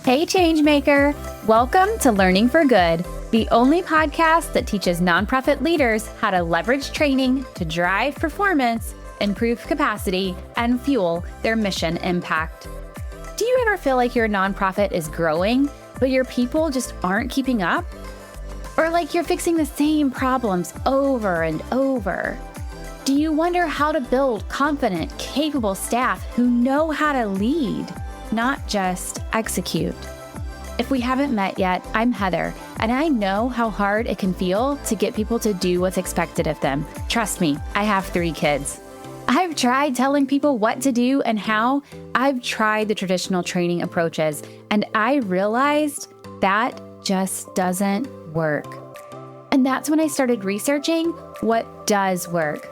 Hey, Changemaker! Welcome to Learning for Good, the only podcast that teaches nonprofit leaders how to leverage training to drive performance, improve capacity, and fuel their mission impact. Do you ever feel like your nonprofit is growing, but your people just aren't keeping up? Or like you're fixing the same problems over and over? Do you wonder how to build confident, capable staff who know how to lead, not just execute? If we haven't met yet, I'm Heather, and I know how hard it can feel to get people to do what's expected of them. Trust me, I have 3 kids. I've tried telling people what to do and how. I've tried the traditional training approaches, and I realized that just doesn't work. And that's when I started researching what does work.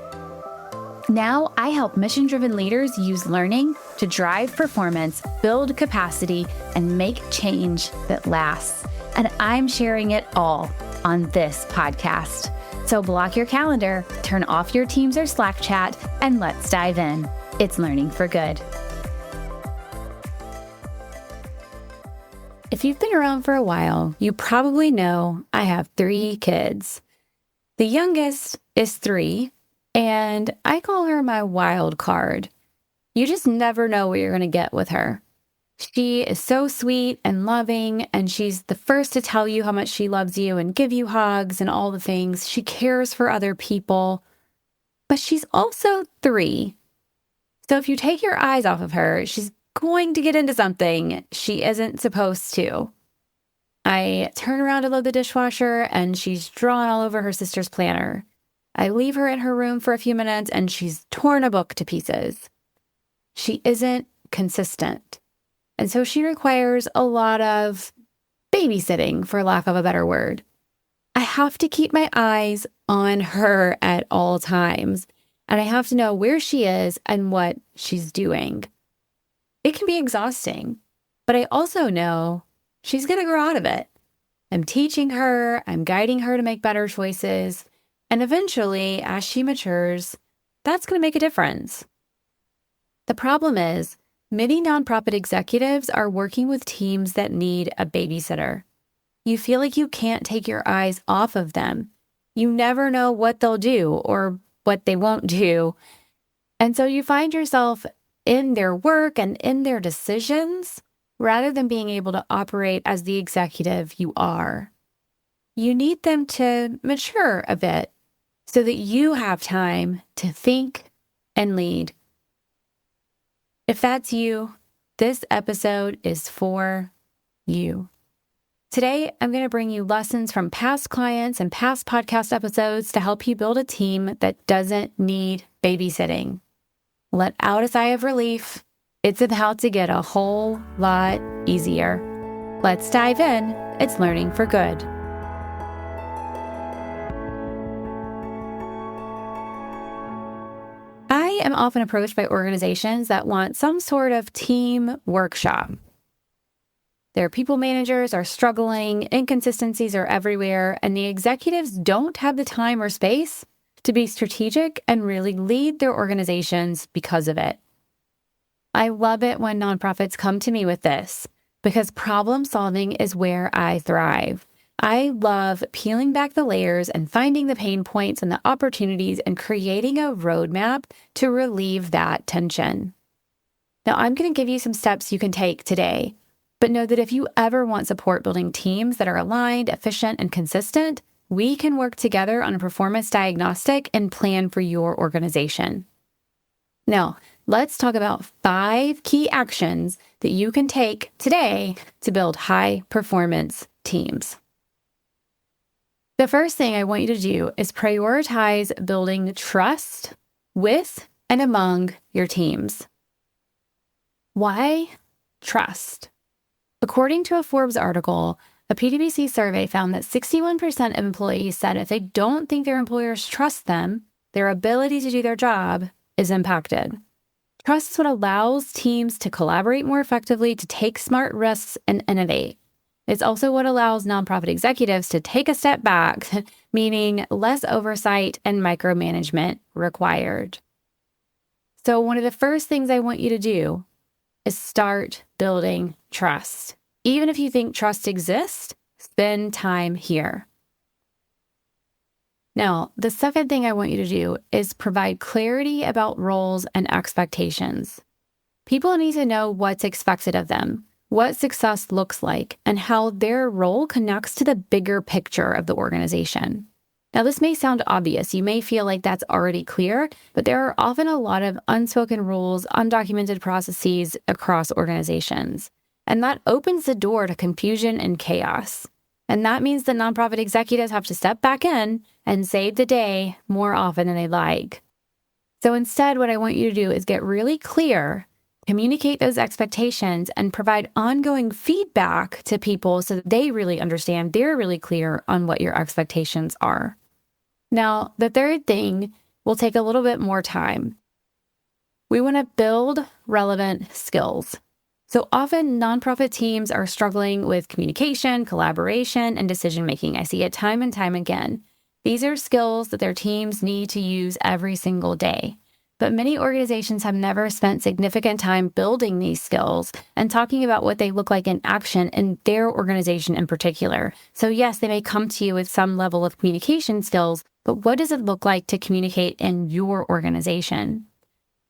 Now, I help mission-driven leaders use learning to drive performance, build capacity, and make change that lasts. And I'm sharing it all on this podcast. So block your calendar, turn off your Teams or Slack chat, and let's dive in. It's Learning for Good. If you've been around for a while, you probably know I have 3 kids. The youngest is 3. And I call her my wild card. You just never know what you're going to get with her. She is so sweet and loving, and she's the first to tell you how much she loves you and give you hugs and all the things. She cares for other people, but she's also 3. So if you take your eyes off of her, she's going to get into something she isn't supposed to. I turn around to load the dishwasher, and she's drawn all over her sister's planner. I leave her in her room for a few minutes and she's torn a book to pieces. She isn't consistent. And so she requires a lot of babysitting, for lack of a better word. I have to keep my eyes on her at all times, and I have to know where she is and what she's doing. It can be exhausting, but I also know she's going to grow out of it. I'm teaching her, I'm guiding her to make better choices. And eventually, as she matures, that's going to make a difference. The problem is, many nonprofit executives are working with teams that need a babysitter. You feel like you can't take your eyes off of them. You never know what they'll do or what they won't do. And so you find yourself in their work and in their decisions rather than being able to operate as the executive you are. You need them to mature a bit, so that you have time to think and lead. If that's you, this episode is for you. Today, I'm going to bring you lessons from past clients and past podcast episodes to help you build a team that doesn't need babysitting. Let out a sigh of relief. It's about to get a whole lot easier. Let's dive in. It's Learning for Good. I am often approached by organizations that want some sort of team workshop. Their people managers are struggling, inconsistencies are everywhere, and the executives don't have the time or space to be strategic and really lead their organizations because of it. I love it when nonprofits come to me with this, because problem solving is where I thrive. I love peeling back the layers and finding the pain points and the opportunities and creating a roadmap to relieve that tension. Now, I'm going to give you some steps you can take today, but know that if you ever want support building teams that are aligned, efficient, and consistent, we can work together on a performance diagnostic and plan for your organization. Now, let's talk about 5 key actions that you can take today to build high-performance teams. The first thing I want you to do is prioritize building trust with and among your teams. Why trust? According to a Forbes article, a PwC survey found that 61% of employees said if they don't think their employers trust them, their ability to do their job is impacted. Trust is what allows teams to collaborate more effectively, to take smart risks, and innovate. It's also what allows nonprofit executives to take a step back, meaning less oversight and micromanagement required. So one of the first things I want you to do is start building trust. Even if you think trust exists, spend time here. Now, the second thing I want you to do is provide clarity about roles and expectations. People need to know what's expected of them, what success looks like, and how their role connects to the bigger picture of the organization. Now, this may sound obvious. You may feel like that's already clear, but there are often a lot of unspoken rules, undocumented processes across organizations. And that opens the door to confusion and chaos. And that means that nonprofit executives have to step back in and save the day more often than they'd like. So instead, what I want you to do is get really clear, communicate those expectations, and provide ongoing feedback to people so that they really understand, they're really clear on what your expectations are. Now, the third thing will take a little bit more time. We want to build relevant skills. So often nonprofit teams are struggling with communication, collaboration, and decision-making. I see it time and time again. These are skills that their teams need to use every single day. But many organizations have never spent significant time building these skills and talking about what they look like in action in their organization in particular. So yes, they may come to you with some level of communication skills, but what does it look like to communicate in your organization?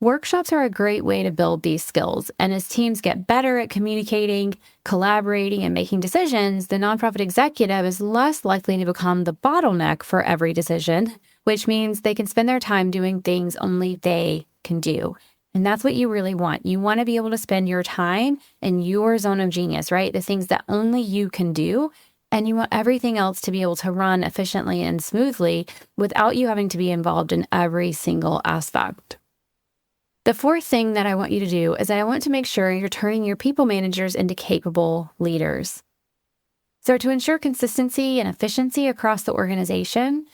Workshops are a great way to build these skills, and as teams get better at communicating, collaborating, and making decisions, the nonprofit executive is less likely to become the bottleneck for every decision, which means they can spend their time doing things only they can do. And that's what you really want. You want to be able to spend your time in your zone of genius, right? The things that only you can do. And you want everything else to be able to run efficiently and smoothly without you having to be involved in every single aspect. The fourth thing that I want you to do is that I want to make sure you're turning your people managers into capable leaders. So to ensure consistency and efficiency across the organization,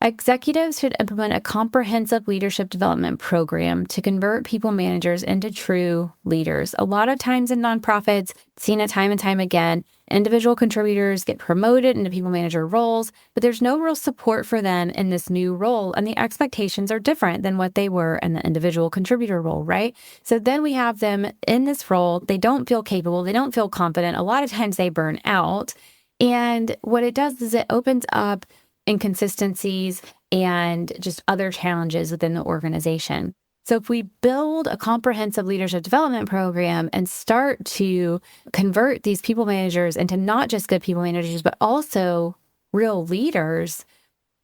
executives should implement a comprehensive leadership development program to convert people managers into true leaders. A lot of times in nonprofits, seen it time and time again, individual contributors get promoted into people manager roles, but there's no real support for them in this new role, and the expectations are different than what they were in the individual contributor role, right? So then we have them in this role. They don't feel capable. They don't feel confident. A lot of times they burn out. And what it does is it opens up inconsistencies and just other challenges within the organization. So if we build a comprehensive leadership development program and start to convert these people managers into not just good people managers, but also real leaders,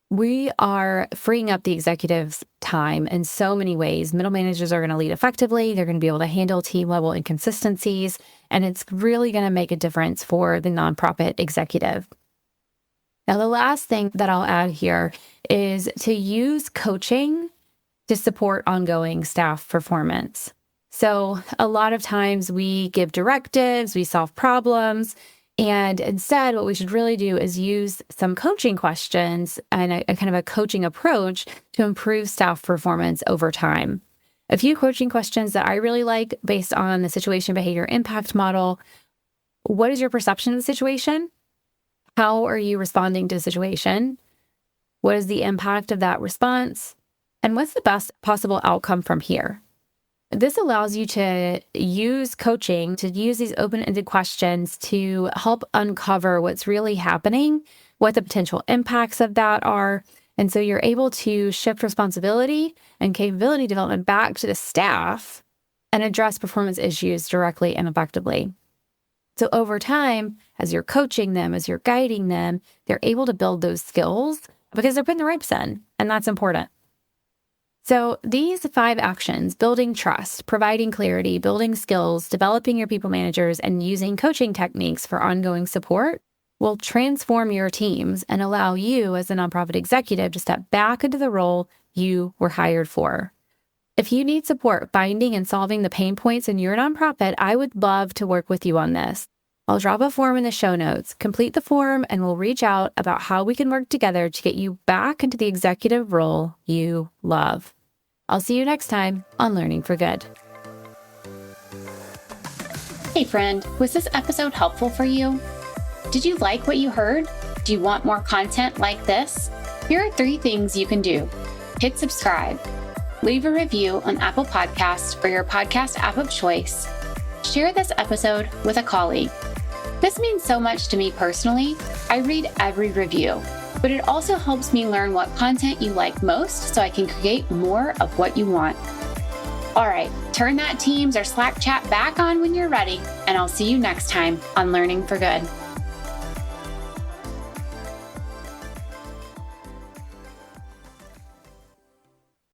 we are freeing up the executive's time in so many ways. Middle managers are going to lead effectively. They're going to be able to handle team level inconsistencies, and it's really going to make a difference for the nonprofit executive. Now, the last thing that I'll add here is to use coaching to support ongoing staff performance. So a lot of times we give directives, we solve problems, and instead what we should really do is use some coaching questions and a kind of a coaching approach to improve staff performance over time. A few coaching questions that I really like based on the situation behavior impact model. What is your perception of the situation? How are you responding to the situation? What is the impact of that response? And what's the best possible outcome from here? This allows you to use coaching, to use these open-ended questions to help uncover what's really happening, what the potential impacts of that are. And so you're able to shift responsibility and capability development back to the staff and address performance issues directly and effectively. So over time, as you're coaching them, as you're guiding them, they're able to build those skills because they're putting the reps in, and that's important. So these 5 actions, building trust, providing clarity, building skills, developing your people managers, and using coaching techniques for ongoing support will transform your teams and allow you as a nonprofit executive to step back into the role you were hired for. If you need support finding and solving the pain points in your nonprofit, I would love to work with you on this. I'll drop a form in the show notes. Complete the form and we'll reach out about how we can work together to get you back into the executive role you love. I'll see you next time on Learning for Good. Hey friend, was this episode helpful for you? Did you like what you heard? Do you want more content like this? Here are 3 things you can do. Hit subscribe. Leave a review on Apple Podcasts or your podcast app of choice. Share this episode with a colleague. This means so much to me personally. I read every review, but it also helps me learn what content you like most so I can create more of what you want. All right, turn that Teams or Slack chat back on when you're ready, and I'll see you next time on Learning for Good.